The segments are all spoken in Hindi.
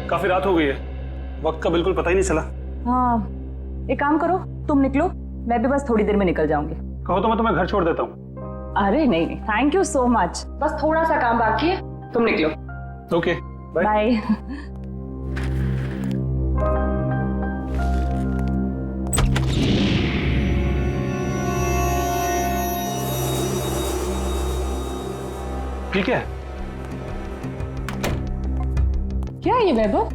काफी रात हो गई है, वक्त का बिल्कुल पता ही नहीं चला। हाँ, एक काम करो, तुम निकलो, मैं भी बस थोड़ी देर में निकल जाऊंगी। कहो तो मैं तुम्हें घर छोड़ देता हूँ। अरे नहीं नहीं, थैंक यू सो मच, बस थोड़ा सा काम बाकी है, तुम निकलो। Okay, bye. बाय। ठीक है। क्या है ये वैभव?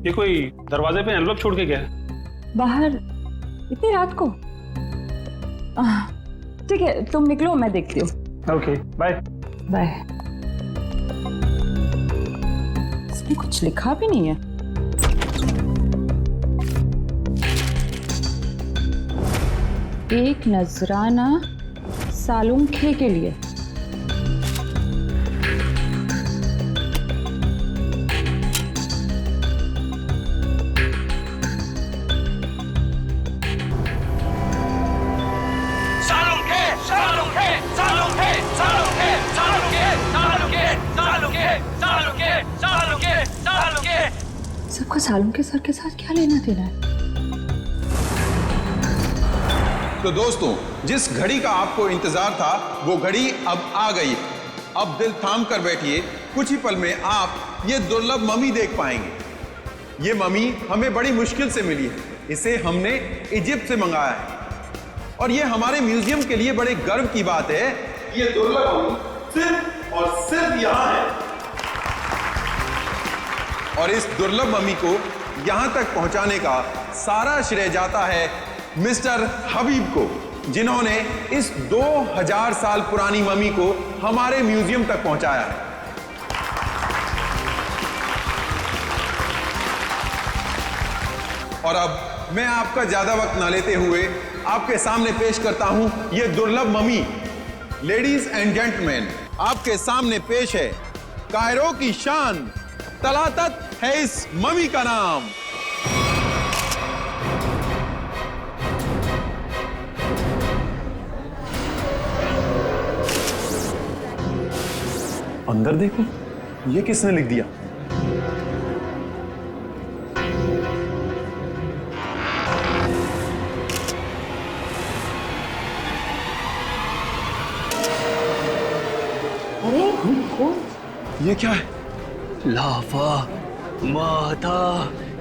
ये कोई दरवाजे पे एनवलप छोड़ के गया है। बाहर इतनी रात को? ठीक है, तुम निकलो, मैं देखती हूँ। Okay, bye. बाय। इसमें कुछ लिखा भी नहीं है। एक नजराना सालुंखे के लिए। सबका सालुंखे सर के साथ क्या लेना देना है? तो दोस्तों, जिस घड़ी का आपको इंतजार था वो घड़ी अब आ गई। अब दिल थाम कर बैठिए, कुछ ही पल में आप ये दुर्लभ मम्मी देख पाएंगे। ये मम्मी हमें बड़ी मुश्किल से मिली है, इसे हमने इजिप्ट से मंगाया है और ये हमारे म्यूजियम के लिए बड़े गर्व की बात है। ये दुर्लभ मम्मी सिर्फ और सिर्फ यहाँ है और इस दुर्लभ मम्मी को यहां तक पहुंचाने का सारा श्रेय जाता है मिस्टर हबीब को, जिन्होंने इस 2000 साल पुरानी मम्मी को हमारे म्यूजियम तक पहुंचाया है। और अब मैं आपका ज्यादा वक्त ना लेते हुए आपके सामने पेश करता हूं यह दुर्लभ मम्मी। लेडीज एंड जेंटलमैन, आपके सामने पेश है कायरो की शान, तलातत है इस मम्मी का नाम। अंदर देखो, ये किसने लिख दिया? अरे कौन? ये क्या है? लाफा माता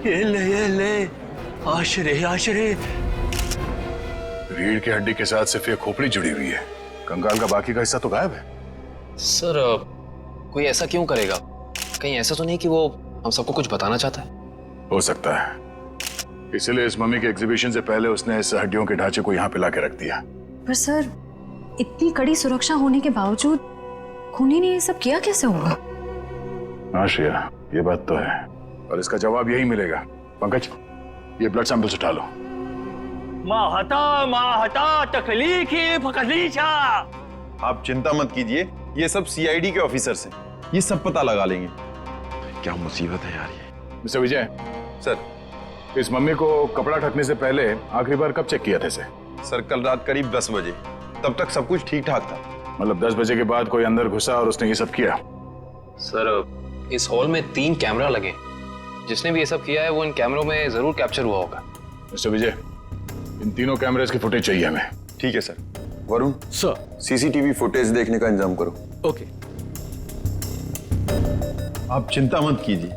ये ले आशरे आशरे। रीढ़ की हड्डी के साथ सिर्फ ये खोपड़ी जुड़ी हुई है, कंकाल का बाकी का हिस्सा तो गायब है। सर कोई ऐसा क्यों करेगा? कहीं ऐसा तो नहीं कि वो हम सबको कुछ बताना चाहता है? हो सकता है, इसलिए इस मम्मी के एग्जीबिशन से पहले उसने इस हड्डियों के ढांचे को यहाँ पे लाके रख दिया। पर सर, इतनी कड़ी सुरक्षा होने के बावजूद खूनी ने ये सब किया कैसे होगा? हाँ श्रेया, ये बात तो है और इसका जवाब यही मिलेगा। पंकज, ये ब्लड सैंपल्स उठा लो। माहता तकलीफी फकलीचा। आप चिंता मत कीजिए, ये सब सीआईडी के ऑफिसर्स हैं, ये सब पता लगा लेंगे। क्या मुसीबत है यार ये। मिस्टर विजय सर, इस मम्मी को कपड़ा ढकने से पहले आखिरी बार कब चेक किया था इसे? सर कल रात करीब 10 बजे, तब तक सब कुछ ठीक ठाक था। मतलब 10 बजे के बाद कोई अंदर घुसा और उसने ये सब किया? सर इस हॉल में 3 कैमरा लगे, जिसने भी ये सब किया है वो इन कैमरों में जरूर कैप्चर हुआ होगा। मिस्टर विजय, इन तीनों कैमरेज की फुटेज चाहिए हमें। ठीक है sir. Varun sir. CCTV footage देखने का इंतजाम करो। ओके। आप चिंता मत कीजिए,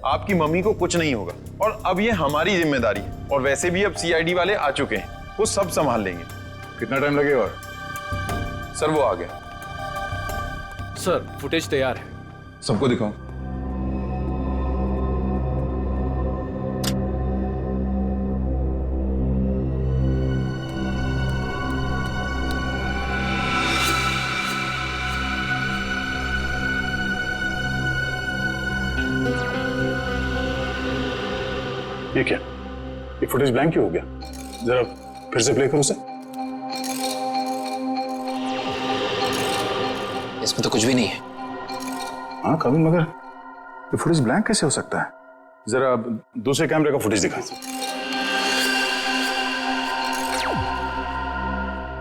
आपकी मम्मी को कुछ नहीं होगा और अब ये हमारी जिम्मेदारी है। और वैसे भी अब सीआईडी वाले आ चुके हैं, वो सब संभाल लेंगे। कितना टाइम लगेगा? और सर वो आ गया। सर फुटेज तैयार है। सबको दिखाओ। ये क्या? ये फुटेज ब्लैंक क्यों हो गया? जरा फिर से प्ले करो उसे। इसमें तो कुछ भी नहीं है। हाँ कविन, मगर ये फुटेज ब्लैंक कैसे हो सकता है? जरा दूसरे कैमरे का फुटेज दिखा।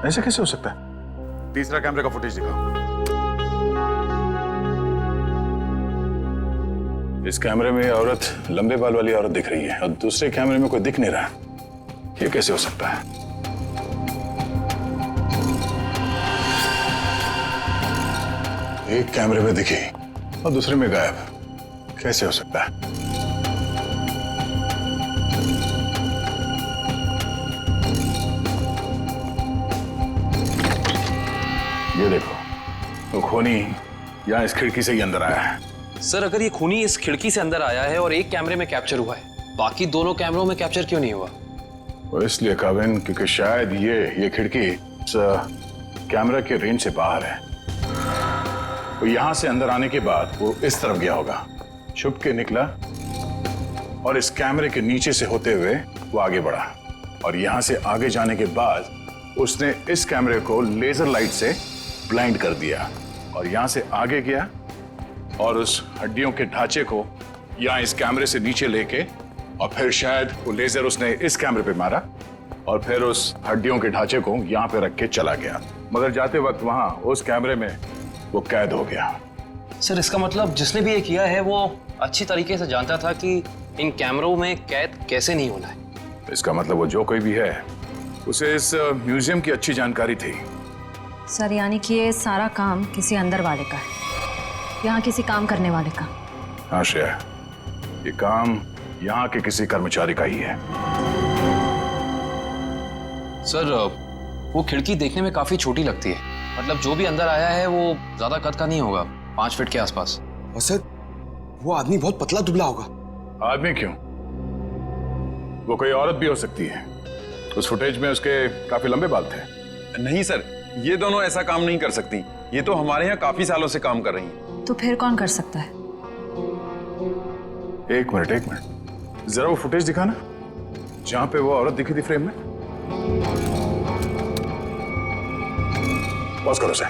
ऐसे कैसे हो सकता है? तीसरा कैमरे का फुटेज दिखाओ। इस कैमरे में औरत लंबे बाल वाली औरत दिख रही है और दूसरे कैमरे में कोई दिख नहीं रहा। ये कैसे हो सकता है? एक कैमरे में दिखी और दूसरे में गायब, कैसे हो सकता है? ये देखो, वो खूनी यहाँ इस खिड़की से ही अंदर आया है। सर अगर ये खूनी इस खिड़की से अंदर आया है और एक कैमरे में कैप्चर हुआ है, बाकी दोनों कैमरों में कैप्चर क्यों नहीं हुआ? वो इसलिए काविन, क्योंकि शायद ये खिड़की इस कैमरा के रेंज से बाहर है। वो यहां से अंदर आने के बाद वो इस तरफ गया होगा, छुप के निकला और इस कैमरे के नीचे से होते हुए वो आगे बढ़ा और यहां से आगे जाने के बाद उसने इस कैमरे को लेजर लाइट से ब्लाइंड कर दिया और यहां से आगे गया और उस हड्डियों के ढांचे को यहां इस कैमरे से नीचे लेके और फिर शायद वो लेजर उसने इस कैमरे पे मारा और फिर उस हड्डियों के ढांचे को यहां पे रख के चला गया, मगर जाते वक्त वहां उस कैमरे में वो कैद हो गया। सर इसका मतलब जिसने भी ये किया है वो अच्छी तरीके से जानता था कि इन कैमरों में कैद कैसे नहीं होना है। इसका मतलब वो जो कोई भी है उसे इस म्यूजियम की अच्छी जानकारी थी। सर यानी कि ये सारा काम किसी अंदर वाले का है, यहाँ किसी काम करने वाले का। हाँ श्रेया, ये काम यहाँ के किसी कर्मचारी का ही है। सर वो खिड़की देखने में काफी छोटी लगती है, मतलब जो भी अंदर आया है वो ज्यादा कद का नहीं होगा, 5 फीट के आसपास। और सर वो आदमी बहुत पतला दुबला होगा। आदमी क्यों, वो कोई औरत भी हो सकती है। उस फुटेज में उसके काफी लंबे बाल थे। नहीं सर, ये दोनों ऐसा काम नहीं कर सकती। ये तो हमारे यहाँ काफी सालों से काम कर रही हैं। तो फिर कौन कर सकता है? एक मिनट, जरा वो फुटेज दिखाना जहां पे वो औरत दिखी थी फ्रेम में। पॉज करो सर,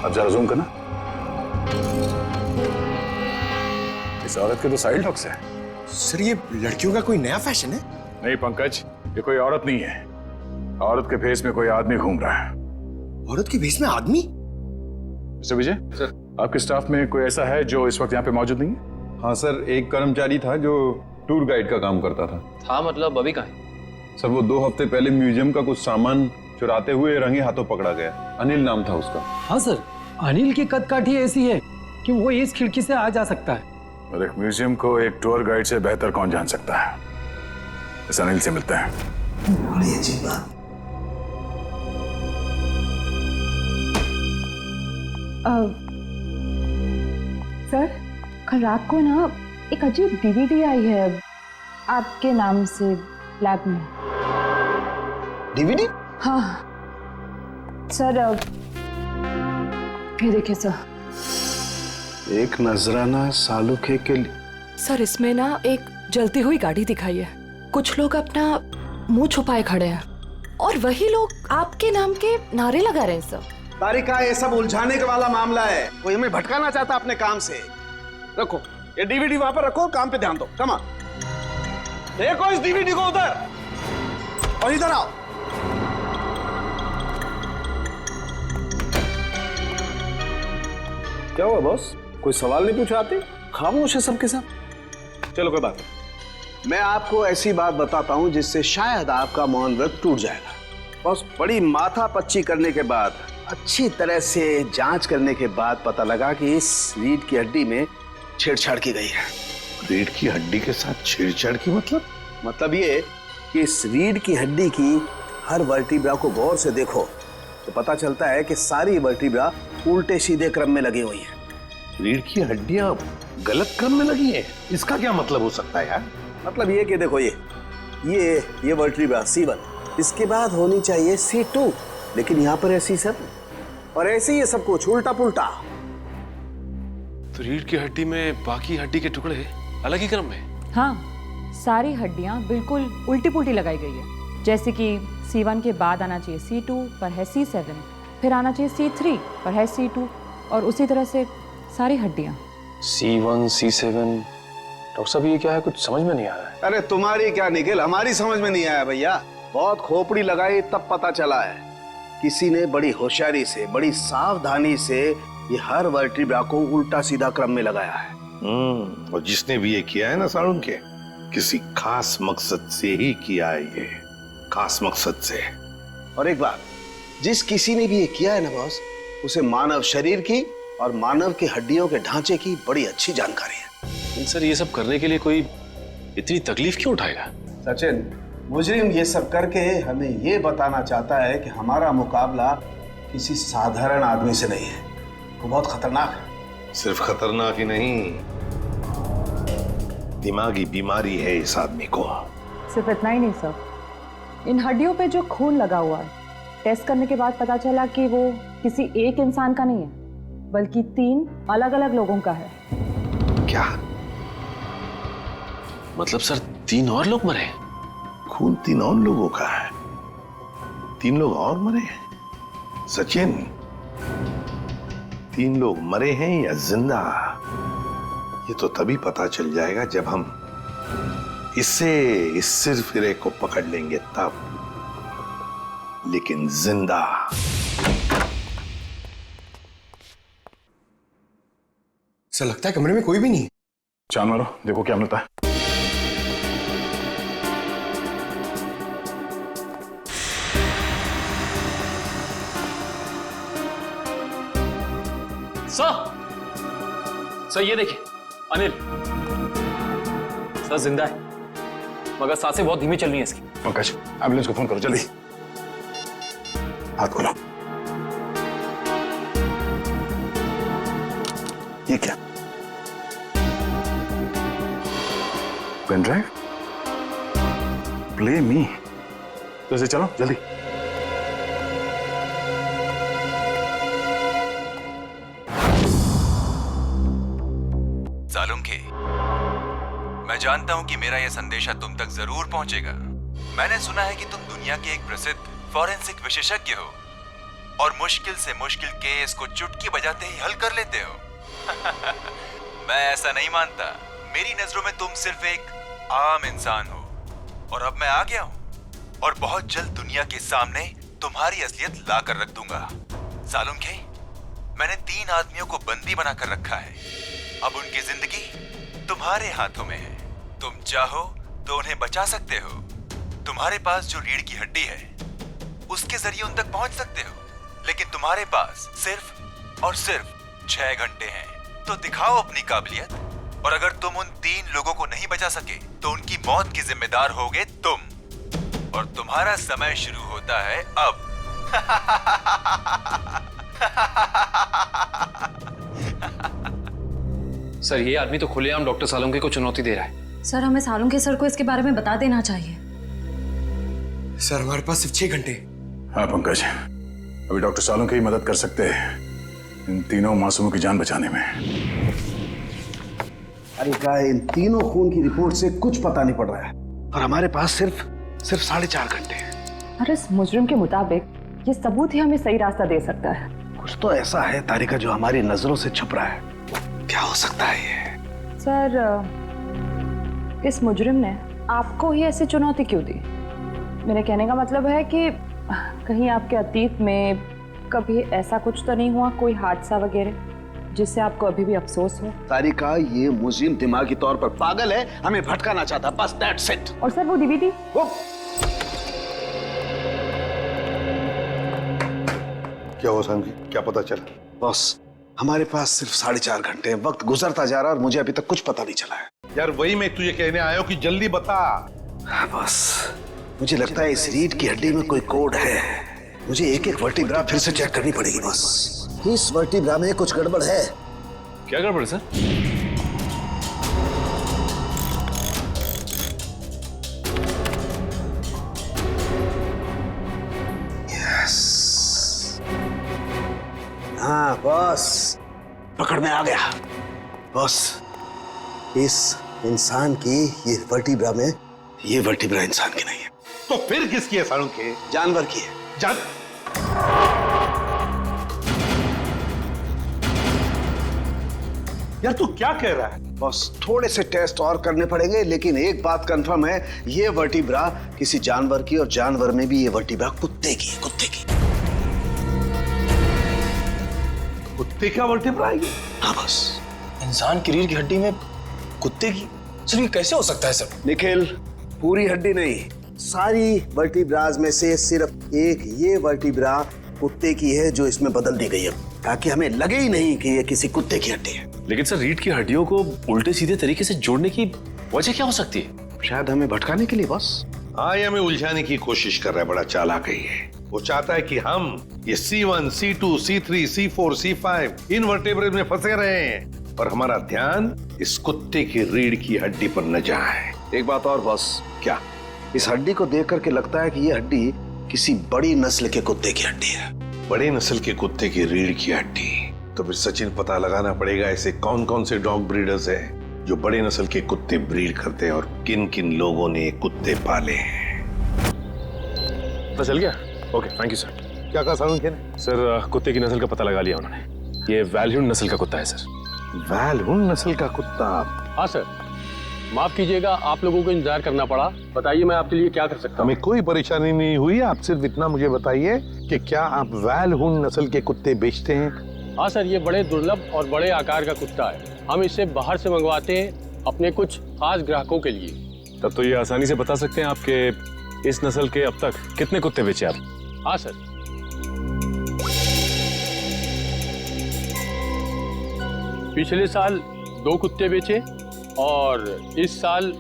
अब जरा जूम करना। इस औरत के तो साइड हॉक्स है। सर ये लड़कियों का कोई नया फैशन है? नहीं पंकज, ये कोई औरत नहीं है। औरत के भेष में कोई आदमी घूम रहा है। औरत के भेष में आदमी? मिस्टर विजय सर, आपके स्टाफ में कोई ऐसा है जो इस वक्त यहाँ पे मौजूद नहीं है? हाँ सर, एक कर्मचारी था जो टूर गाइड का काम करता था। मतलब अभी कहाँ है? सर वो 2 हफ्ते पहले म्यूजियम का कुछ सामान चुराते हुए रंगे हाथों पकड़ा गया। अनिल नाम था उसका। हाँ सर, अनिल की कदकाठी ऐसी है कि वो इस खिड़की से आ जा सकता है। और एक म्यूजियम को एक टूर गाइड से बेहतर कौन जान सकता है। इस अनिल से मिलता है। बड़ी अजीब बात। सर कल रात को ना एक अजीब डीवीडी आई है आपके नाम से लैब में। डीवीडी? हाँ सर, ये देखिए सर। एक नजराना सालुखे के लिए। सर इसमें ना एक जलती हुई गाड़ी दिखाई है, कुछ लोग अपना मुंह छुपाए खड़े हैं और वही लोग आपके नाम के नारे लगा रहे हैं सर। तारिका, ये सब उलझाने के वाला मामला है, कोई हमें भटकाना चाहता अपने काम से। रखो ये डीवीडी वहां पर रखो, काम पे ध्यान दो। कमा देखो इस डीवीडी को उधर, और इधर आओ। क्या हुआ बॉस, कोई सवाल नहीं पूछा आते? खामोश है सबके सब। चलो कोई बात नहीं, मैं आपको ऐसी बात बताता हूं जिससे शायद आपका मौन व्रत टूट जाएगा। बॉस, बड़ी माथा पच्ची करने के बाद, अच्छी तरह से जांच करने के बाद पता लगा कि इस रीढ़ की हड्डी में छेड़छाड़ की गई है। रीढ़ की हड्डी के साथ छेड़छाड़ की मतलब ये कि इस रीढ़ की हड्डी की हर वर्टिब्रा को गौर से देखो तो पता चलता है कि सारी वर्टिब्रा उल्टे सीधे क्रम में लगी हुई है। रीढ़ की हड्डियां गलत क्रम में लगी हैं, इसका क्या मतलब हो सकता है यार? मतलब ये कि देखो ये वर्टिब्रा C1, इसके बाद होनी चाहिए C2, लेकिन यहाँ पर है C7 और ऐसे ही ये सब कुछ उल्टा पुल्टा। तो रीढ़ की हड्डी में बाकी हड्डी के टुकड़े अलग ही क्रम में? हाँ, सारी हड्डियां बिल्कुल उल्टी पुल्टी लगाई गई है। जैसे कि C1 के बाद आना चाहिए C2 पर है C7, फिर आना चाहिए C3 पर है C2 और उसी तरह से सारी हड्डियां। C1 C7, डॉक्टर साहब ये क्या है, कुछ समझ में नहीं आ रहा है। अरे तुम्हारी क्या निखिल, हमारी समझ में नहीं आया भैया। बहुत खोपड़ी लगाई तब पता चला है। किसी ने बड़ी होशियारी से, बड़ी सावधानी से ये हर वर्टिब्रा को उल्टा सीधा क्रम में लगाया है। और जिसने भी ये किया है ना सारुण के, किसी खास मकसद से ही किया है ये, खास मकसद से। और एक बात, जिस किसी ने भी ये किया है ना बॉस, उसे मानव शरीर की और मानव की हड्डियों के ढांचे की बड़ी अच्छी जानकारी है। लेकिन सर ये सब करने के लिए कोई इतनी तकलीफ क्यों उठाएगा? सचिन, मुजरिम ये सब करके हमें ये बताना चाहता है कि हमारा मुकाबला किसी साधारण आदमी से नहीं है, वो बहुत खतरनाक है। सिर्फ खतरनाक ही नहीं, दिमागी बीमारी है इस आदमी को। सिर्फ इतना ही नहीं सर, इन हड्डियों पे जो खून लगा हुआ है, टेस्ट करने के बाद पता चला कि वो किसी एक इंसान का नहीं है, बल्कि 3 अलग-अलग लोगों का है। क्या मतलब सर 3 और लोग मरे? खून 3 और लोगों का है? 3 लोग और मरे हैं? सचिन, 3 लोग मरे हैं या जिंदा, ये तो तभी पता चल जाएगा जब हम इस सिरफिरे को पकड़ लेंगे तब। लेकिन जिंदा। ऐसा लगता है कमरे में कोई भी नहीं है। चांद मारो, देखो क्या मिलता है। सर ये देखिए, अनिल सर जिंदा है, मगर सांसें बहुत धीमी चल रही हैं इसकी। पंकज, एम्बुलेंस को फोन करो जल्दी। हाथ खोलो। ये क्या? Pen drive? Play me. तो इसे चलो जल्दी। सालुंखे, मैं जानता हूं कि मेरा यह संदेशा तुम तक जरूर पहुंचेगा। मैंने सुना है कि तुम दुनिया के एक प्रसिद्ध फॉरेंसिक विशेषज्ञ हो और मुश्किल से मुश्किल केस को चुटकी बजाते ही हल कर लेते हो। मैं ऐसा नहीं मानता। मेरी नजरों में तुम सिर्फ एक आम इंसान हो और अब मैं आ गया हूं और बहुत जल्द दुनिया के सामने तुम्हारी असलियत ला कर रख दूंगा। सालुंखे, मैंने 3 आदमियों को बंदी बनाकर रखा है। अब उनकी जिंदगी तुम्हारे हाथों में है। तुम चाहो तो उन्हें बचा सकते हो। तुम्हारे पास जो रीढ़ की हड्डी है उसके जरिए उन तक पहुंच सकते हो, लेकिन तुम्हारे पास सिर्फ और सिर्फ 6 घंटे हैं। तो दिखाओ अपनी काबिलियत, और अगर तुम उन 3 लोगों को नहीं बचा सके तो उनकी मौत की जिम्मेदार होगे तुम, और तुम्हारा समय शुरू होता है अब। सर ये आदमी तो खुलेआम डॉक्टर सालुंखे को चुनौती दे रहा है। सर, हमें सालुंखे सर को इसके बारे में बता देना चाहिए। सर, हमारे पास सिर्फ 6 घंटे। हाँ पंकज, अभी डॉक्टर सालुंखे ही मदद कर सकते हैं इन 3 मासूमों की जान बचाने में। अरे क्या, इन 3 खून की रिपोर्ट से कुछ पता नहीं पड़ रहा है और हमारे पास सिर्फ 4.5 घंटे हैं। और इस मुजरिम के मुताबिक ये सबूत ही हमें सही रास्ता दे सकता है। कुछ तो ऐसा है तारिका जो हमारी नजरों से छुप रहा है। क्या हो सकता है ये? सर, इस मुजरिम ने आपको ही ऐसी चुनौती क्यों दी? मेरे कहने का मतलब है कि कहीं आपके अतीत में कभी ऐसा कुछ तो नहीं हुआ, कोई हादसा वगैरह जिससे आपको अभी भी अफसोस हो? तारिका, ये मुजरिम दिमागी तौर पर पागल है, हमें भटकाना चाहता, बस दैट्स इट। और सर वो डीवीडी? क्या हुआ सामने, क्या पता चला? बॉस, हमारे पास सिर्फ 4.5 घंटे, वक्त गुजरता जा रहा है और मुझे अभी तक कुछ पता नहीं चला है। यार वही मैं तुझे कहने आया हूं कि जल्दी बता। बस मुझे लगता है इस रीढ़ की हड्डी में कोई कोड है। मुझे एक वर्टिब्रा फिर से चेक करनी पड़ेगी बस। इस वर्टिब्रा में कुछ गड़बड़ है। क्या गड़बड़ सर? हाँ बॉस, पकड़ में आ गया। बॉस, इस इंसान की ये वर्टिब्रा में, ये वर्टिब्रा इंसान की नहीं है। तो फिर किसकी है सालुंखे? जानवर की है। यार तू क्या कह रहा है? बॉस, थोड़े से टेस्ट और करने पड़ेंगे, लेकिन एक बात कंफर्म है, ये वर्टिब्रा किसी जानवर की, और जानवर में भी ये वर्टिब्रा कुत्ते की है, कुत्ते की। कुत्ते का वर्टिब्रा है? हाँ बॉस। इंसान की रीढ़ की हड्डी में कुत्ते की? सर ये कैसे हो सकता है सर? निखिल, पूरी हड्डी नहीं, सारी वर्टिब्राज में से सिर्फ एक ये वर्टिब्रा कुत्ते की है जो इसमें बदल दी गई है, ताकि हमें लगे ही नहीं कि ये किसी कुत्ते की हड्डी है। लेकिन सर रीढ़ की हड्डियों को उल्टे सीधे तरीके से जोड़ने की वजह क्या हो सकती है? शायद हमें भटकाने के लिए बस। हाँ, ये हमें उलझाने की कोशिश कर रहा है, बड़ा चालाक है ये। वो चाहता है कि हम ये C1, C2, C3, C4, C5 इन वर्टेब्रेज में फंसे रहे हैं और हमारा ध्यान इस कुत्ते की रीढ़ की हड्डी पर न जाए। एक बात और बॉस, क्या? इस हड्डी को देख करके लगता है कि ये हड्डी किसी बड़ी नस्ल के कुत्ते की हड्डी है। बड़े नस्ल के कुत्ते की रीढ़ की हड्डी? तो फिर सचिन पता लगाना पड़ेगा ऐसे कौन कौन से डॉग ब्रीडर्स हैं जो बड़े नस्ल के कुत्ते ब्रीड करते हैं और किन किन लोगों ने कुत्ते पाले हैं। पता चल गया? Okay, thank you sir. क्या कहा सर? सर कुत्ते की नस्ल का पता लगा लिया उन्होंने। ये वैल्यून नस्ल का कुत्ता है सर। वैल्यून नस्ल का कुत्ता? हाँ सर, माफ कीजिएगा आप लोगों को इंतजार करना पड़ा। बताइए मैं आपके लिए क्या कर सकता हूँ? हमें कोई परेशानी नहीं हुई, आप सिर्फ इतना मुझे बताइए कि क्या आप वैल्यून नस्ल के कुत्ते बेचते हैं? हाँ सर, ये बड़े दुर्लभ और बड़े आकार का कुत्ता है। हम इसे बाहर से मंगवाते हैं अपने कुछ खास ग्राहकों के लिए। तब तो ये आसानी से बता सकते हैं आपके इस नस्ल के अब तक कितने कुत्ते बेचे आप? हाँ सर, पिछले साल 2 कुत्ते बेचे और इस साल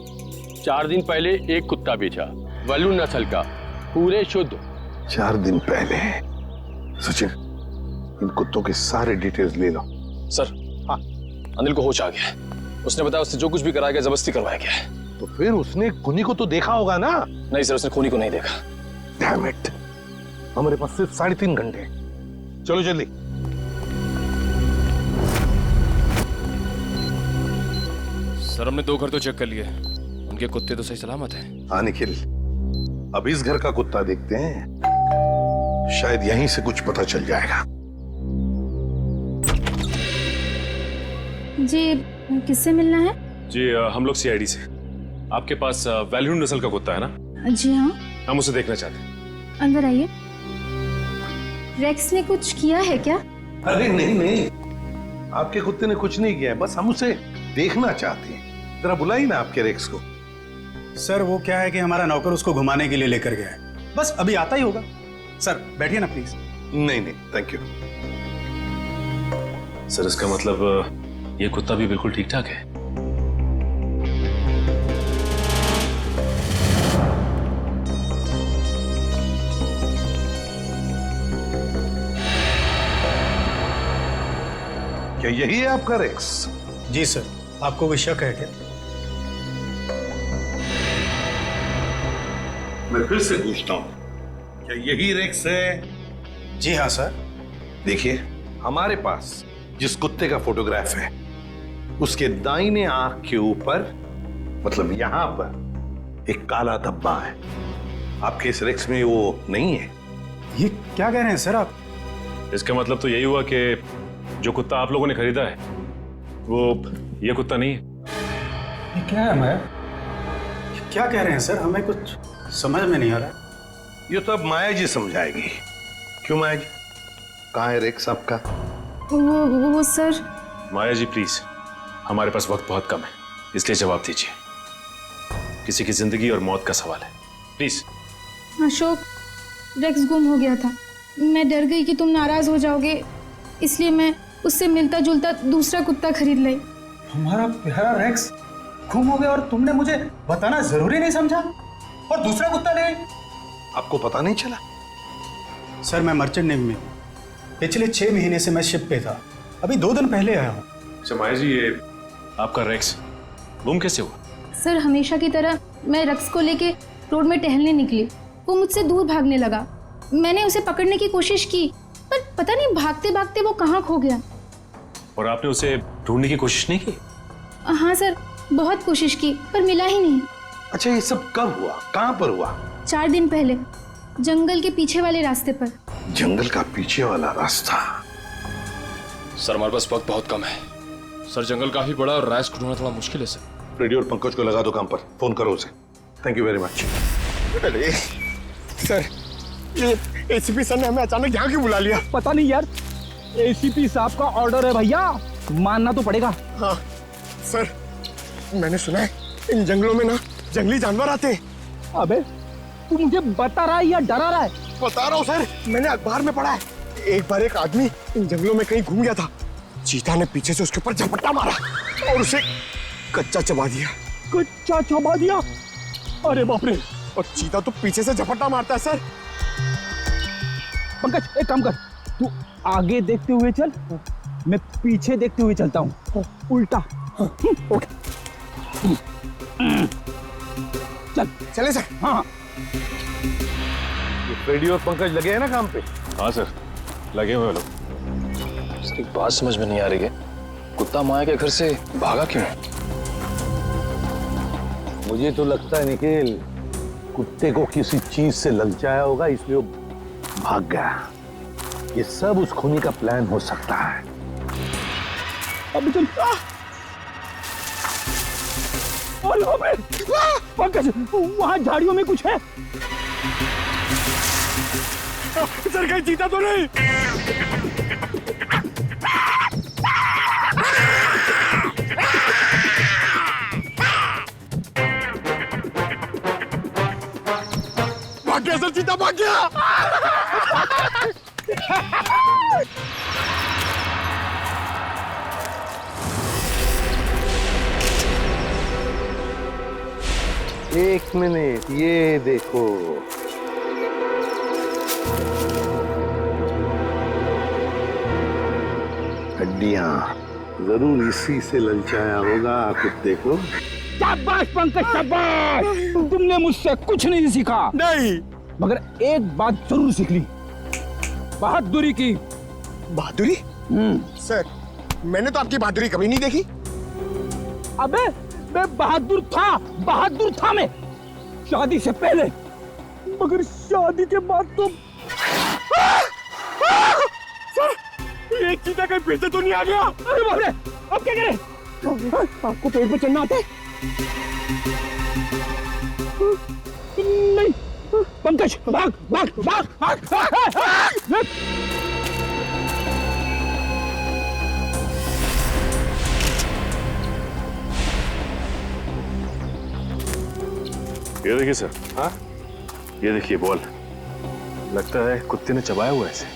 4 दिन पहले 1 कुत्ता बेचा, वैल्यून नस्ल का, पूरे शुद्ध। 4 दिन पहले? सचिन, इन कुत्तों के सारे डिटेल्स ले लो। सर, हाँ, अनिल को होश आ गया है। उसने बताया उससे जो कुछ भी कराया गया जबरदस्ती करवाया गया है। तो फिर उसने खूनी को तो देखा होगा ना? नहीं सर, उसने खूनी को नहीं देखा। डैम इट, हमारे पास सिर्फ 3.5 घंटे। चलो जल्दी। सर हमने 2 घर तो चेक कर लिए, उनके कुत्ते तो सही सलामत हैं। हाँ निखिल, अब इस घर का कुत्ता देखते हैं, शायद यहीं से कुछ पता चल जाएगा। जी, किससे मिलना है? जी हम लोग CID से। आपके पास वैल्यून नस्ल का कुत्ता है ना? जी हाँ। हम उसे देखना चाहते हैं। अंदर आइए। रेक्स ने कुछ किया है क्या? अरे नहीं नहीं, आपके कुत्ते ने कुछ नहीं किया है, बस हम उसे देखना चाहते हैं। जरा बुलाइए ना आपके रेक्स को। सर वो क्या है कि हमारा नौकर उसको घुमाने के लिए लेकर गया है, बस अभी आता ही होगा। सर बैठिए ना प्लीज। नहीं नहीं, थैंक यू। सर इसका मतलब ये कुत्ता भी बिल्कुल ठीक ठाक है? क्या यही है आपका रेक्स? जी सर, आपको कोई शक है क्या? मैं फिर से पूछता हूं, क्या यही रेक्स है? जी हाँ सर। देखिए, हमारे पास जिस कुत्ते का फोटोग्राफ है उसके दाहिने आंख के ऊपर, मतलब यहां पर एक काला धब्बा है। आपके इस रेक्स में वो नहीं है। ये क्या कह रहे हैं सर आप? इसका मतलब तो यही हुआ कि जो कुत्ता आप लोगों ने खरीदा है वो ये कुत्ता नहीं है। ये क्या है मैं? क्या कह रहे हैं सर? हमें कुछ समझ में नहीं आ रहा। ये तो अब माया जी समझाएगी। क्यों माया जी, कहाँ है रेक्स आपका? वो सर। माया जी प्लीज, हमारे पास वक्त बहुत कम है, इसलिए जवाब दीजिए। किसी की जिंदगी और मौत का सवाल है, प्लीज। अशोक, रेक्स गुम हो गया था। मैं डर गई कि तुम नाराज हो जाओगे, इसलिए मैं उससे मिलता जुलता दूसरा कुत्ता खरीद लाई। हमारा प्यारा रेक्स गुम हो गया और तुमने मुझे बताना जरूरी नहीं समझा और दूसरा कुत्ता ले आई। आपको पता नहीं चला? सर मैं मर्चेंट नेवी में हूँ, पिछले 6 महीने से मैं शिप पे था, अभी 2 दिन पहले आया हूँ। अच्छा माया जी, ये आपका रेक्स गुम कैसे हुआ? सर हमेशा की तरह मैं रेक्स को लेके रोड में टहलने निकली, वो मुझसे दूर भागने लगा। मैंने उसे पकड़ने की कोशिश की पर पता नहीं भागते भागते वो कहाँ खो गया। और आपने उसे ढूंढने की कोशिश नहीं की? हाँ सर, बहुत कोशिश की पर मिला ही नहीं। अच्छा ये सब कब हुआ, कहाँ पर हुआ? 4 दिन पहले, जंगल के पीछे वाले रास्ते पर। जंगल का पीछे वाला रास्ता? सर हमारे पास वक्त बहुत कम है। सर जंगल काफी बड़ा और रैश को ढूंढना थोड़ा मुश्किल है सर। रेडियो और पंकज को लगा दो काम पर, फोन करो उसे। Thank you very much. अरे सर, ये ACP सर ने हमें अचानक यहाँ क्यों बुला लिया? पता नहीं यार, ACP साहब का ऑर्डर है भैया। मानना तो पड़ेगा। हाँ सर, मैंने सुना है इन जंगलों में ना जंगली जानवर आते हैं। अबे तू मुझे बता रहा है या डरा रहा है? बता रहा हूँ सर, मैंने अखबार में पढ़ा है। एक बार एक आदमी इन जंगलों में कहीं घूम गया था, चीता ने पीछे से उसके ऊपर झपट्टा मारा और उसे कच्चा चबा दिया। कच्चा चबा दिया? अरे बाप रे। और चीता तो पीछे से झपट्टा मारता है सर। पंकज एक काम कर, तू आगे देखते हुए चल, मैं पीछे देखते हुए चलता हूँ, उल्टा। ओके चल। चले सर। हाँ फ्रेडी और पंकज लगे हैं ना काम पे? हाँ सर, लगे हुए लोग। एक बात समझ में नहीं आ रही है, कुत्ता माया के घर से भागा क्यों? मुझे तो लगता है निखिल, कुत्ते को किसी चीज से ललचाया होगा इसलिए वो भाग गया। ये सब उस खूनी का प्लान हो सकता है। अब चल। पंकज वहां झाड़ियों में कुछ है। सर कहीं चीता तो नहीं? भाग गया सर, चीता भाग गया। एक मिनट, ये देखो। हड्डियां, जरूर इसी से ललचाया होगा कुत्ते को। शाबाश पंकज, शाबाश। तुमने मुझसे कुछ नहीं सीखा। नहीं, मगर एक बात जरूर सीख ली, बहादुरी की। बहादुरी? सर मैंने तो आपकी बहादुरी कभी नहीं देखी। अबे मैं बहादुर था मैं, शादी से पहले, मगर शादी के बाद तो। सर एक चीता कहीं फिर से तो नहीं आ गया? अरे बाप रे, अब क्या करें? आपको पेड़ पे चढ़ना आता है? नहीं पंकज, भाग भाग भाग भाग, भाग। ये देखिए सर। हाँ, ये देखिए बॉल, लगता है कुत्ते ने चबाया हुआ है इसे।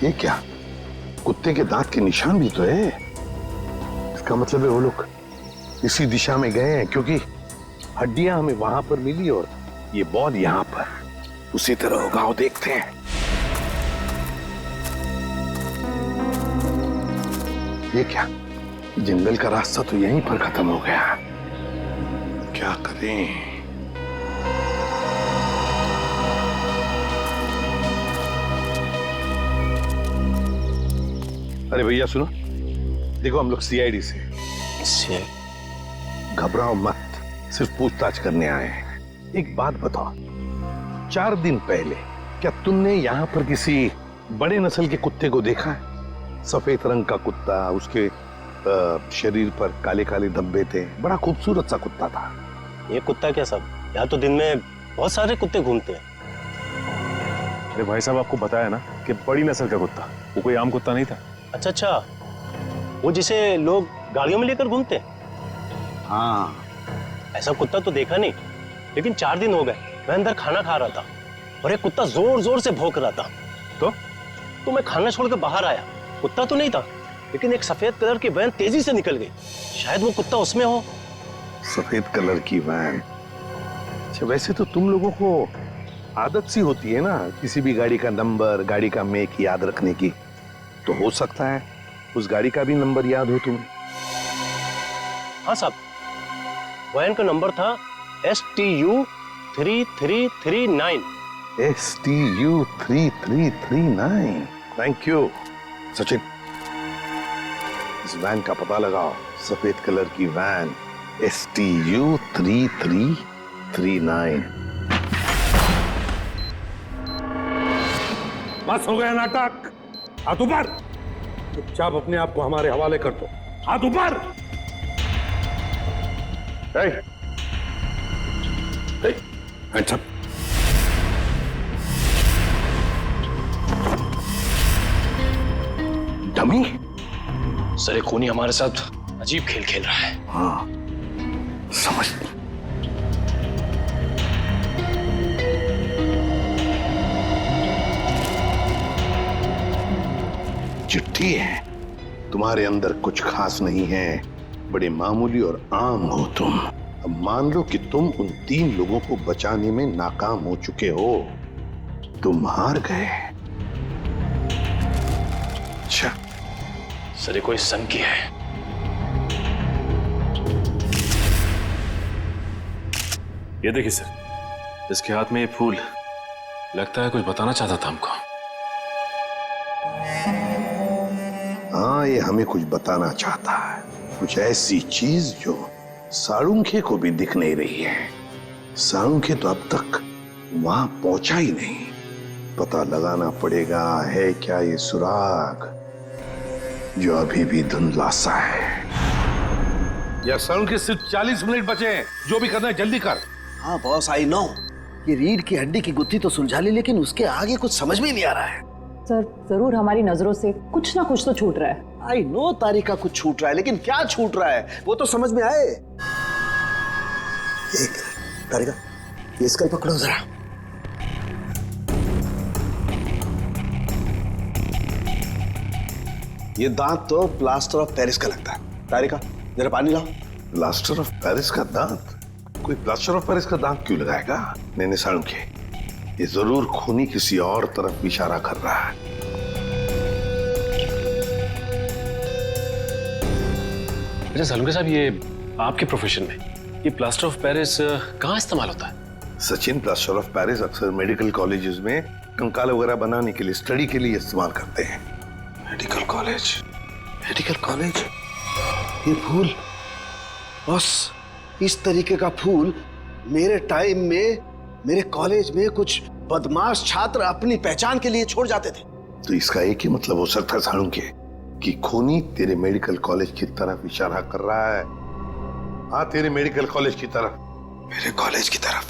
ये क्या, कुत्ते के दांत के निशान भी तो है। इसका मतलब है वो लोग इसी दिशा में गए हैं, क्योंकि हड्डियां हमें वहां पर मिली और ये बॉल यहाँ पर। उसी तरह होगा, वो देखते हैं। ये क्या, जंगल का रास्ता तो यहीं पर खत्म हो गया। क्या करें? अरे भैया सुनो, देखो हम लोग सीआईडी से। घबराओ मत, सिर्फ पूछताछ करने आए हैं। एक बात बताओ, 4 दिन पहले क्या तुमने यहाँ पर किसी बड़े नस्ल के कुत्ते को देखा है? सफेद रंग का कुत्ता, उसके शरीर पर काले काले धब्बे थे, बड़ा खूबसूरत सा कुत्ता था। ये कुत्ता क्या सब, यहाँ तो दिन में बहुत सारे कुत्ते घूमते हैं। अरे भाई साहब, आपको बताया ना कि बड़ी नस्ल का कुत्ता, वो कोई आम कुत्ता नहीं था। अच्छा अच्छा, वो जिसे लोग गाड़ियों में लेकर घूमते हैं? हाँ, ऐसा कुत्ता तो देखा नहीं, लेकिन 4 दिन हो गए मैं अंदर खाना खा रहा था और एक कुत्ता जोर जोर से भौंक रहा था। तो मैं खाना छोड़कर बाहर आया, कुत्ता तो नहीं था, लेकिन एक सफेद कलर की वैन तेजी से निकल गई। शायद वो कुत्ता उसमें हो। सफेद कलर की वैन? अच्छा, वैसे तो तुम लोगों को आदत सी होती है ना किसी भी गाड़ी का नंबर, गाड़ी का मेक याद रखने की। तो हो सकता है उस गाड़ी का भी नंबर याद हो तुम्हें। हाँ साहब, वैन का नंबर था STU 3339। STU 3339। Thank you Sachin, इस वैन का पता लगाओ। सफेद कलर की वैन, STU 3339। बस हो गया नाटक, हाथ ऊपर। चुपचाप अपने आप को हमारे हवाले कर दो। हाथ ऊपर। Hands up. डमी, सर ये खूनी हमारे साथ अजीब खेल खेल रहा है। हाँ समझ। चिट्ठी है, तुम्हारे अंदर कुछ खास नहीं है, बड़े मामूली और आम हो तुम। अब मान लो कि तुम उन 3 लोगों को बचाने में नाकाम हो चुके हो, तुम हार गए। अच्छा सर ये कोई संग की है। ये देखिए सर, इसके हाथ में ये फूल, लगता है कुछ बताना चाहता था हमको। हाँ ये हमें कुछ बताना चाहता है, कुछ ऐसी चीज जो साळुंखे को भी दिख नहीं रही है। साळुंखे तो अब तक वहां पहुंचा ही नहीं। पता लगाना पड़ेगा है क्या ये सुराग जो अभी भी धुंधला सा है। यार साळुंखे सिर्फ 40 मिनट बचे हैं, जो भी करना है जल्दी कर। हाँ बॉस आई नो, ये रीढ़ की हड्डी की गुत्थी तो सुलझा ली, लेकिन उसके आगे कुछ समझ में नहीं आ रहा है। सर जरूर हमारी नजरों से कुछ ना कुछ तो छूट रहा है। आई नो तारिका कुछ छूट रहा है, लेकिन क्या छूट रहा है वो तो समझ में आए। एक तारिका ये स्कल पकड़ो जरा। ये दांत तो प्लास्टर ऑफ पेरिस का लगता है। तारिका जरा पानी लाओ। प्लास्टर ऑफ पेरिस का दांत? कोई प्लास्टर ऑफ पेरिस का दांत क्यों लगाएगा? नहीं साळुंखे, ये जरूर खूनी किसी और तरफ इशारा कर रहा है। अच्छा साळुंखे साहब, ये आपके प्रोफेशन में ये प्लास्टर ऑफ पेरिस कहाँ इस्तेमाल होता है? सचिन, प्लास्टर ऑफ पेरिस अक्सर मेडिकल कॉलेजेस में कंकाल वगैरह बनाने के लिए, स्टडी के लिए इस्तेमाल करते हैं। Medical college, medical college. ये फूल बस, इस तरीके का फूल मेरे टाइम में मेरे कॉलेज में कुछ बदमाश छात्र अपनी पहचान के लिए छोड़ जाते थे। तो इसका एक ही मतलब हो सकता है साळुंखे कि खूनी तेरे मेडिकल कॉलेज की तरफ इशारा कर रहा है। हाँ तेरे मेडिकल कॉलेज की तरफ, मेरे कॉलेज की तरफ।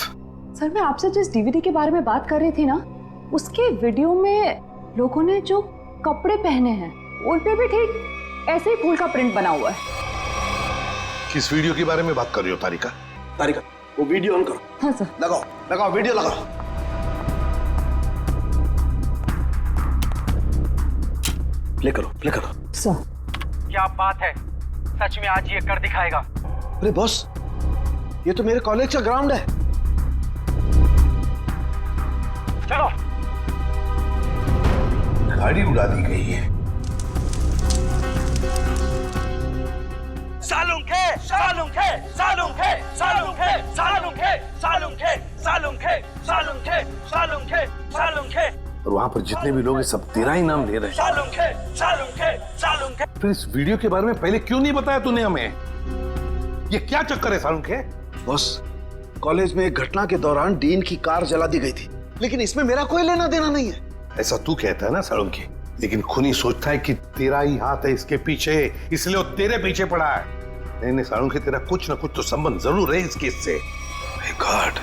सर मैं आपसे जिस डीवीडी के बारे में बात कर रही थी ना, उसके वीडियो में लोगों ने जो कपड़े पहने हैं उन पे भी ठीक ऐसे ही फूल का प्रिंट बना हुआ है। किस वीडियो के बारे में बात कर रही हो तारिका? तारिका वो वीडियो ऑन करो। हाँ सर। लगाओ लगाओ वीडियो लगाओ। प्ले करो प्ले करो। सर क्या बात है, सच में आज ये कर दिखाएगा। अरे बॉस ये तो मेरे कॉलेज का ग्राउंड है। चलो। गाड़ी उड़ा दी गई है। साळुंखे साळुंखे साळुंखे साळुंखे साळुंखे साळुंखे साळुंखे साळुंखे साळुंखे साळुंखे। और वहां पर जितने भी लोग हैं सब तेरा ही नाम ले रहे हैं। साळुंखे साळुंखे साळुंखे। फिर इस वीडियो के बारे में पहले क्यों नहीं बताया तूने हमें? ये क्या चक्कर है साळुंखे? बॉस कॉलेज में एक घटना के दौरान डीन की कार जला दी गई थी, लेकिन इसमें मेरा कोई लेना देना नहीं है। ऐसा तू कहता है ना साळुंखे, लेकिन खूनी सोचता है कि तेरा ही हाथ है इसके पीछे, इसलिए वो तेरे पीछे पड़ा है। नहीं साळुंखे, तेरा कुछ ना कुछ तो संबंध जरूर है इस केस से। गॉड,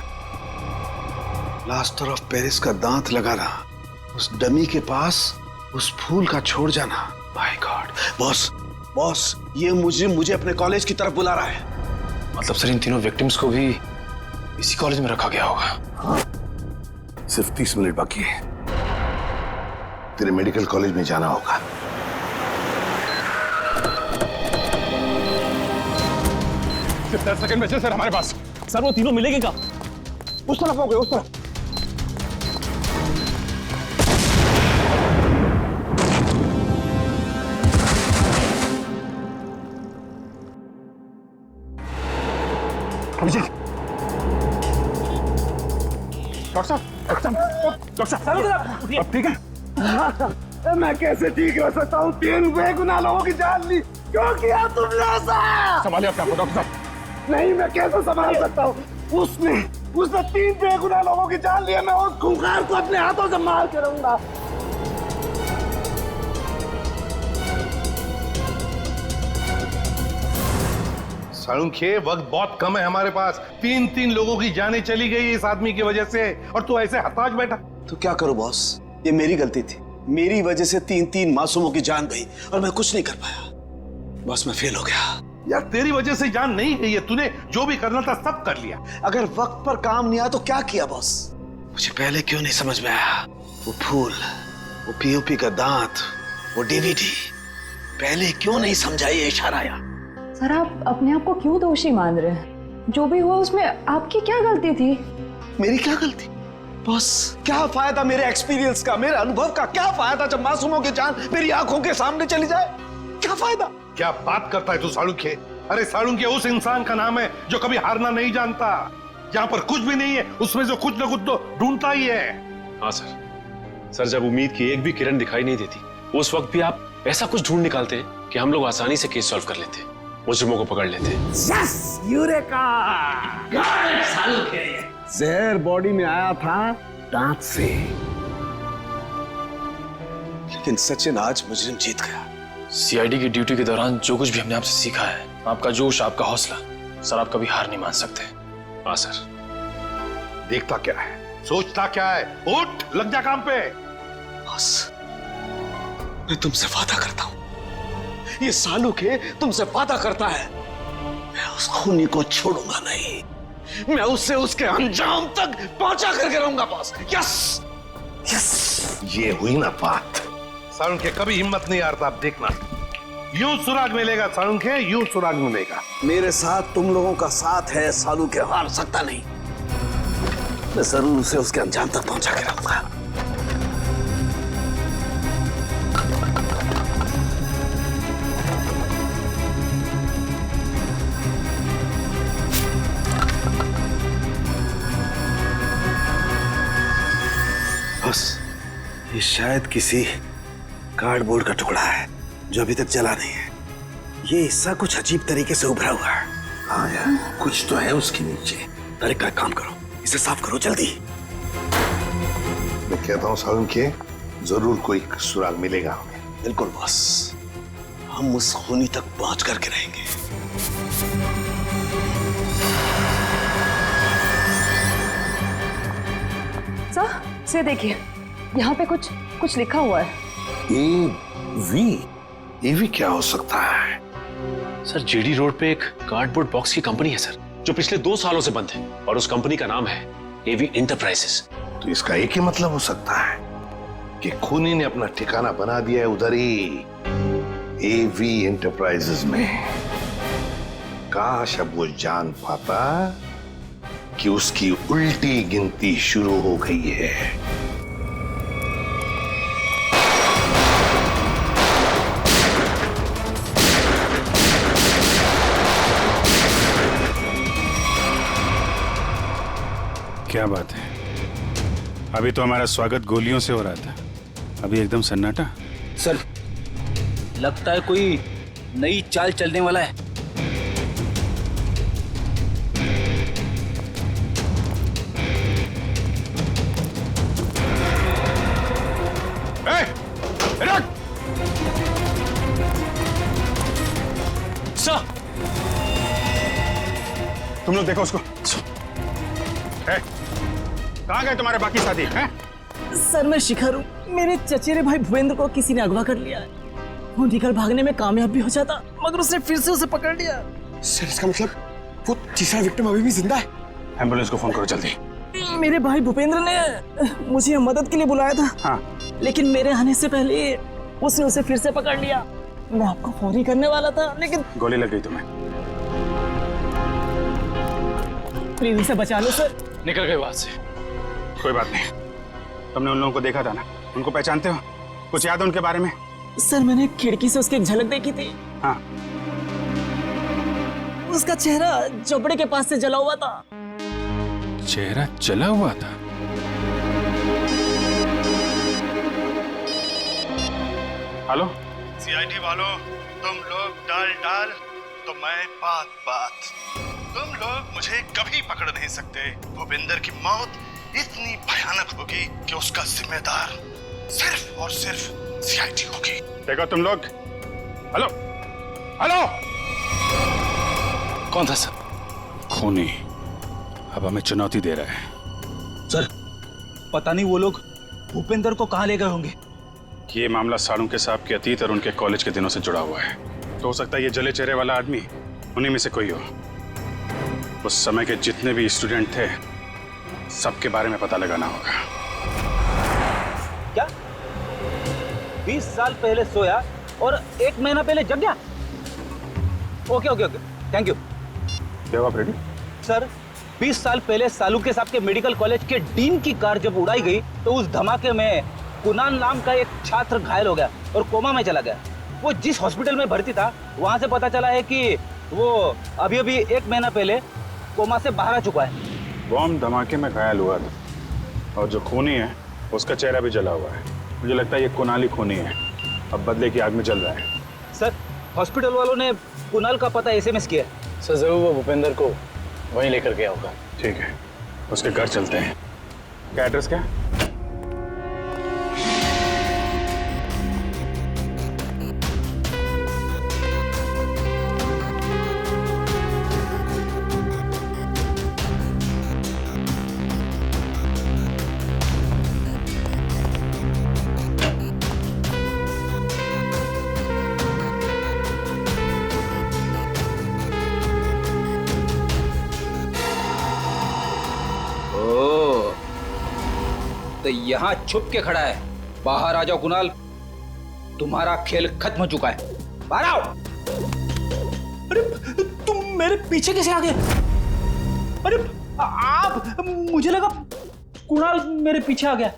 प्लास्टर ऑफ पेरिस का दांत लगाना, उस डमी के पास उस फूल का छोड़ जाना। My God. बॉस बॉस ये मुझे अपने कॉलेज की तरफ बुला रहा है। मतलब सर इन तीनों विक्टिम्स को भी इसी कॉलेज में रखा गया होगा? हाँ, सिर्फ 30 मिनट बाकी है, तेरे मेडिकल कॉलेज में जाना होगा। सिर्फ 10 सेकंड बचे सर हमारे पास। सर वो तीनों मिलेंगे क्या? उस तरफ हो गए, उस तरफ। अभिषेक, डॉक्टर साहब अब ठीक है? मैं कैसे ठीक रह सकता हूँ? 3 बेगुनाह लोगों की जान ली, क्यों किया तुमने ऐसा? संभालिए अपने आप को डॉक्टर साहब। नहीं मैं कैसे संभाल सकता हूँ? उसने 3 बेगुनाह लोगों की जान लिया। मैं उस खूंखार को अपने हाथों से मार के रहूंगा। साळुंखे, वक्त बहुत कम है हमारे पास। 3 लोगों की जानें चली गई इस आदमी की वजह से, और तू ऐसे हताश बैठा। तो क्या करूं बॉस, ये मेरी गलती थी। मेरी वजह से 3 मासूमों की जान गई और मैं कुछ नहीं कर पाया। बस मैं फेल हो गया। यार तेरी वजह से जान नहीं गई है, तूने जो भी करना था सब कर लिया। अगर वक्त पर काम नहीं आया तो क्या किया बॉस? मुझे पहले क्यों नहीं समझ में आया? वो फूल, वो पीओपी का दांत, वो डीवीडी, पहले क्यों नहीं समझा ये इशारा आया? सर आप अपने आप को क्यों दोषी मान रहे हैं? जो भी हुआ उसमें आपकी क्या गलती थी? मेरी क्या गलती? बॉस क्या फायदा मेरे एक्सपीरियंस का, मेरे अनुभव का? क्या फायदा जब मासूमों की जान मेरी आंखों के सामने चली जाए? क्या फायदा? क्या बात करता है तू सालुंखे? अरे सालुंखे उस इंसान का नाम है जो कभी हारना नहीं जानता। जहां पर कुछ भी नहीं है उसमें से कुछ ना कुछ तो ढूंढता ही है। हाँ सर, जब उम्मीद की एक भी किरण दिखाई नहीं देती उस वक्त भी आप ऐसा कुछ ढूंढ निकालते हैं कि हम लोग आसानी से केस सॉल्व कर लेते, मुजरिमों को पकड़ लेते। Yes, eureka! जहर बॉडी में आया था दांत से। लेकिन सचिन आज मुजरिम जीत गया। सीआईडी की ड्यूटी के दौरान जो कुछ भी हमने आपसे सीखा है, आपका जोश, आपका हौसला, सर आप कभी हार नहीं मान सकते। हाँ सर। देखता क्या है, सोचता क्या है? उठ, लग जा काम पे। बस मैं तुमसे वादा करता हूं, ये सालुखे तुमसे वादा करता है, मैं उस खूनी को छोड़ूंगा नहीं। मैं उससे उसके अंजाम तक पहुंचा करके रहूंगा बॉस। Yes yes. ये हुई ना बात। सालुंखे कभी हिम्मत नहीं हारता, आप देखना। यूं सुराग मिलेगा सालुंखे, यूं सुराग मिलेगा। मेरे साथ तुम लोगों का साथ है, सालुखे हार सकता नहीं। मैं जरूर उसे उसके अंजाम तक पहुंचा के रहूंगा। बस ये शायद किसी कार्डबोर्ड का टुकड़ा है जो अभी तक जला नहीं है। ये हिस्सा कुछ अजीब तरीके से उभरा हुआ है। हाँ यार, कुछ तो है उसके नीचे। अरे का काम करो, इसे साफ करो जल्दी। मैं कहता हूँ सालुंखे, जरूर कोई सुराग मिलेगा हमें। बिल्कुल बॉस, हम उस खूनी तक पहुंच करके रहेंगे। सर से देखिए, यहाँ पे कुछ लिखा हुआ है। एवी क्या हो सकता है? सर जेडी रोड पे एक कार्डबोर्ड बॉक्स की कंपनी है सर, जो पिछले 2 सालों से बंद है, और उस कंपनी का नाम है एवी एंटरप्राइजेस। तो इसका एक ही मतलब हो सकता है कि खूनी ने अपना ठिकाना बना दिया है उधर ही, एवी एंटरप्राइजेस में। काश अब वो जान पाता कि उसकी उल्टी गिनती शुरू हो गई है। क्या बात है, अभी तो हमारा स्वागत गोलियों से हो रहा था, अभी एकदम सन्नाटा। सर लगता है कोई नई चाल चलने वाला है। सर तुम लोग देखो उसको। कहाँ गए तुम्हारे बाकी साथी हैं? सर मैं शिखर हूँ, मेरे चचेरे भाई भूपेंद्र को किसी ने अगवा कर लिया है। वो निकल भागने में कामयाब भी हो जाता, मगर उसने फिर से उसे पकड़ लिया। सर इसका मतलब वो तीसरा विक्टिम अभी भी जिंदा है? एम्बुलेंस को फोन करो जल्दी। मेरे भाई भूपेंद्र ने मुझे मदद के लिए बुलाया था। हाँ। लेकिन मेरे आने से पहले उसने उसे फिर से पकड़ लिया। मैं आपको फोन ही करने वाला था, लेकिन गोली लग गई तुम्हें। प्लीज उसे बचा लो सर। निकल गए वहां से। कोई बात नहीं, तुमने उन लोगों को देखा था ना, उनको पहचानते हो? कुछ याद है उनके बारे में? सर मैंने खिड़की से उसकी एक झलक देखी थी। हाँ। उसका चेहरा झोपड़े के पास से जला हुआ था। चेहरा जला हुआ था? हेलो सीआईडी वालों, तुम लोग डाल तो मैं बात। तुम लोग मुझे कभी पकड़ नहीं सकते। भूपेंद्र की मौत इतनी भयानक होगी कि उसका जिम्मेदार सिर्फ और सिर्फ सीआईडी होगी। देखो तुम लोग। हेलो हेलो, कौन था सर? खूनी अब हमें चुनौती दे रहा है। सर पता नहीं वो लोग भूपेंद्र को कहाँ ले गए होंगे। ये मामला सालुंखे साहब के अतीत और उनके कॉलेज के दिनों से जुड़ा हुआ है। तो हो सकता है ये जले चेहरे वाला आदमी उन्हीं में से कोई हो। उस समय के जितने भी स्टूडेंट थे सबके बारे में पता लगाना होगा। क्या 20 साल पहले सोया और 1 महीना पहले जग गया? Okay okay okay, thank you. क्या हुआ फ्रेडी? सर 20 साल पहले सालुके साहब के मेडिकल कॉलेज के डीन की कार जब उड़ाई गई तो उस धमाके में कुणाल नाम का एक छात्र घायल हो गया और कोमा में चला गया। वो जिस हॉस्पिटल में भर्ती था वहां से पता चला है कि वो अभी अभी 1 महीना पहले कोमा से बाहर आ चुका है। बॉम्ब धमाके में घायल हुआ था और जो खूनी है उसका चेहरा भी जला हुआ है। मुझे लगता है ये कुणाल ही खूनी है, अब बदले की आग में जल रहा है। सर हॉस्पिटल वालों ने कुणाल का पता SMS किया है। सर जरूर वो भूपेंद्र को वहीं लेकर गया होगा। ठीक है, उसके घर चलते हैं। क्या एड्रेस क्या? तो यहाँ छुप के खड़ा है। बाहर आ जाओ कुणाल, तुम्हारा खेल खत्म हो चुका है। बाहर आओ। अरे तुम मेरे पीछे कैसे आ गए? अरे आप, मुझे लगा कुणाल मेरे पीछे आ गया।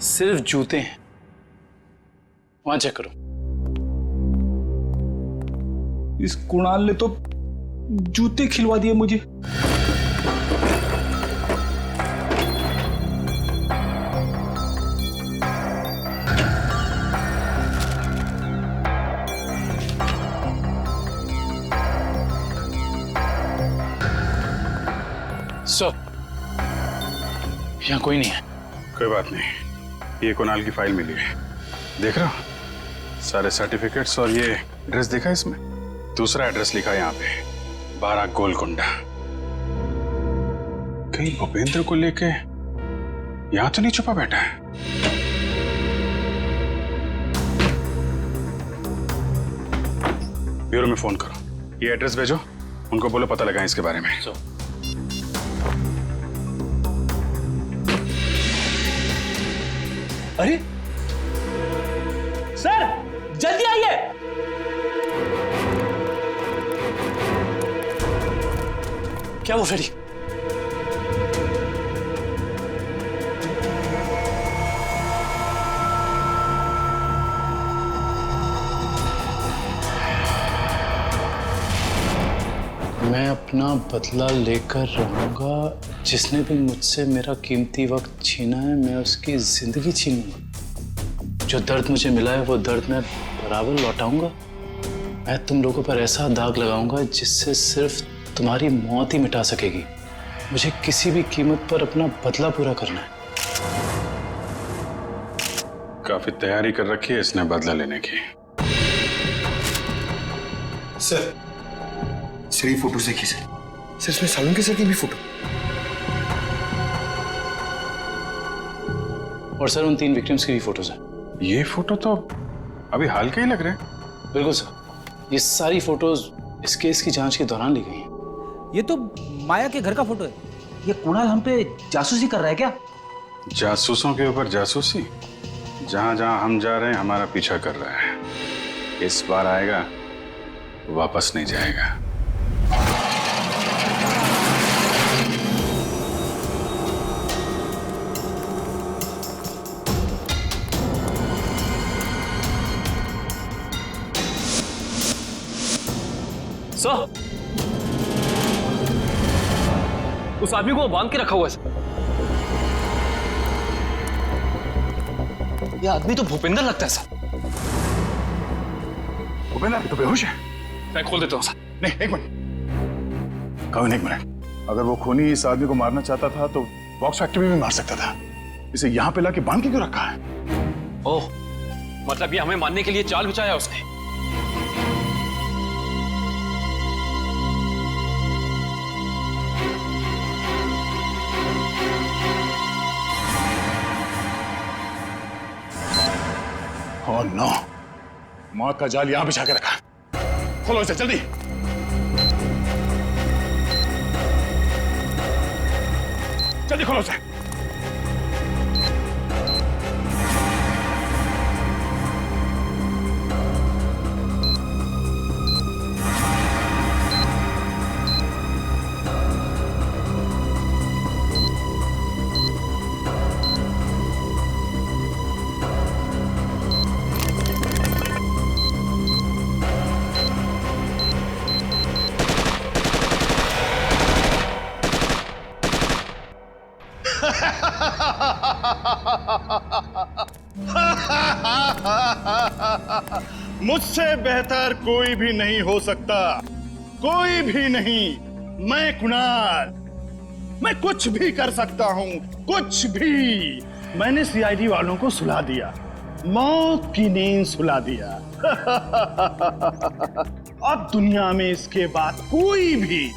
सिर्फ जूते हैं, वहां चेक करो। इस कुणाल ने तो जूते खिलवा दिए मुझे। सर यहाँ कोई नहीं है। कोई बात नहीं, ये कुणाल की फाइल मिली है, देख रहा हो? सारे सर्टिफिकेट्स और ये एड्रेस देखा इसमें? दूसरा एड्रेस लिखा है यहाँ पे, 12 गोलकुंडा। कहीं भूपेंद्र को लेके यहाँ तो नहीं छुपा बैठा है? ब्यूरो में फोन करो, ये एड्रेस भेजो, उनको बोलो पता लगाएं इसके बारे में। अरे सर जल्दी आइए। क्या वो फ्रेडी? मैं अपना बदला लेकर रहूंगा। जिसने भी मुझसे मेरा कीमती वक्त छीना है, मैं उसकी जिंदगी छीनूंगा। जो दर्द मुझे मिला है वो दर्द मैं बराबर लौटाऊंगा। मैं तुम लोगों पर ऐसा दाग लगाऊंगा जिससे सिर्फ तुम्हारी मौत ही मिटा सकेगी। मुझे किसी भी कीमत पर अपना बदला पूरा करना है। काफी तैयारी कर रखी है इसने बदला लेने की। सर ये फोटो देखिए सर, इसमें सालुंके सर की भी फोटो। और सर उन 3 विक्टिम्स की भी फोटोज हैं। ये फोटो तो अभी हाल के ही लग रहे हैं। बिल्कुल सर, ये सारी फोटोज इस केस की जांच के दौरान ली गई हैं। ये तो माया के घर का फोटो है। ये कुणाल हम पे जासूसी कर रहा है क्या? जासूसों के ऊपर जासूसी? जहां जहां हम जा रहे हैं हमारा पीछा कर रहा है। इस बार आएगा, वापस नहीं जाएगा। सर, उस आदमी को बांध के रखा हुआ है। ये आदमी तो भूपेंद्र लगता है सर। भूपेंद्र तो बेहोश है। मैं खोल देता हूँ सर। नहीं, एक मिनट कविन, एक मिनट। अगर वो खूनी इस आदमी को मारना चाहता था तो बॉक्स फैक्ट्री में भी मार सकता था। इसे यहाँ पे लाके बांध के क्यों रखा है? ओह, मतलब ये हमें मारने के लिए चाल बिछाया उसने। ओह नो, मौत का जाल यहां बिछा के रखा। खोलो इसे जल्दी। जल्दी खोलो इसे। मुझसे बेहतर कोई भी नहीं हो सकता, कोई भी नहीं। मैं कुणाल, मैं कुछ भी कर सकता हूं, कुछ भी। मैंने सीआईडी वालों को सुला दिया, मौत की नींद सुला दिया। अब दुनिया में इसके बाद कोई भी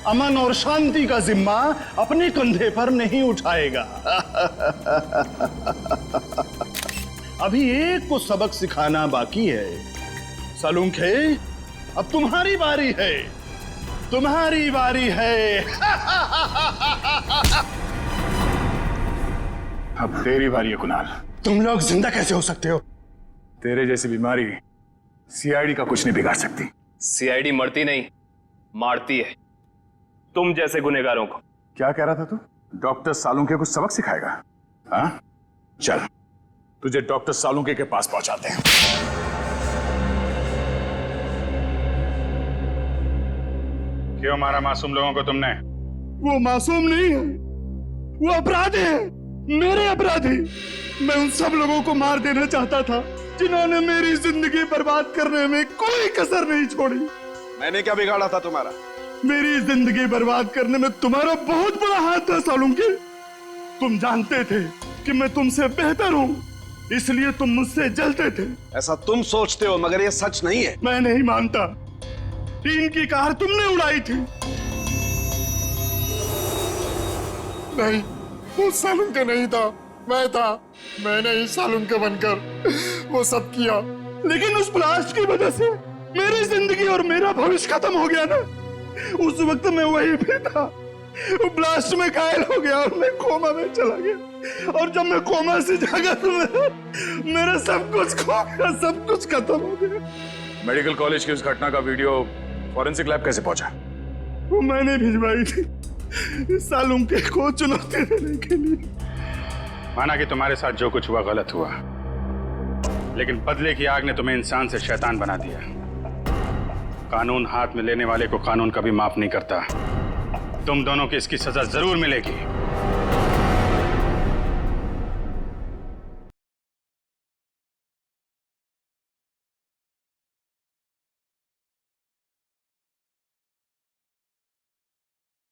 अमन और शांति का जिम्मा अपने कंधे पर नहीं उठाएगा। अभी एक को सबक सिखाना बाकी है। सालुंखे, अब तुम्हारी बारी है, तुम्हारी बारी है। अब तेरी बारी है कुणाल। तुम लोग जिंदा कैसे हो सकते हो? तेरे जैसी बीमारी सीआईडी का कुछ नहीं बिगाड़ सकती। सीआईडी मरती नहीं, मारती है तुम जैसे गुनहगारों को। क्या कह रहा था तू? डॉक्टर सालुंके को सबक सिखाएगा? हाँ, चल तुझे डॉक्टर सालुंके के पास पहुंचाते हैं। क्यों मारा मासूम लोगों को तुमने? वो मासूम नहीं है, वो अपराधी है, मेरे अपराधी। मैं उन सब लोगों को मार देना चाहता था जिन्होंने मेरी जिंदगी बर्बाद करने में कोई कसर नहीं छोड़ी। मैंने क्या बिगाड़ा था तुम्हारा? मेरी जिंदगी बर्बाद करने में तुम्हारा बहुत बड़ा हाथ था सालुंके। तुम जानते थे कि मैं तुमसे बेहतर हूँ, इसलिए तुम मुझसे जलते थे। ऐसा तुम सोचते हो, मगर ये सच नहीं है। मैं नहीं मानता। टीन की कार तुमने उड़ाई थी। नहीं, वो सालुंके नहीं था, मैं था। मैंने ही सालुंके बनकर वो सब किया। लेकिन उस ब्लास्ट की वजह से मेरी जिंदगी और मेरा भविष्य खत्म हो गया ना। उस वक्त मैं वहीं पे था, वो ब्लास्ट में घायल हो गया और मैं कोमा में चला गया। और जब मैं कोमा से जागा तो मेरा सब कुछ खो गया, सब कुछ खत्म हो गया। मेडिकल कॉलेज की उस घटना का वीडियो फॉरेंसिक लैब कैसे पहुंचा? वो मैंने भिजवाई थी सालुंके को चुनौती देने के लिए। माना कि तुम्हारे साथ जो कुछ हुआ गलत हुआ, लेकिन बदले की आग ने तुम्हें इंसान से शैतान बना दिया। कानून हाथ में लेने वाले को कानून कभी माफ नहीं करता। तुम दोनों की इसकी सजा जरूर मिलेगी।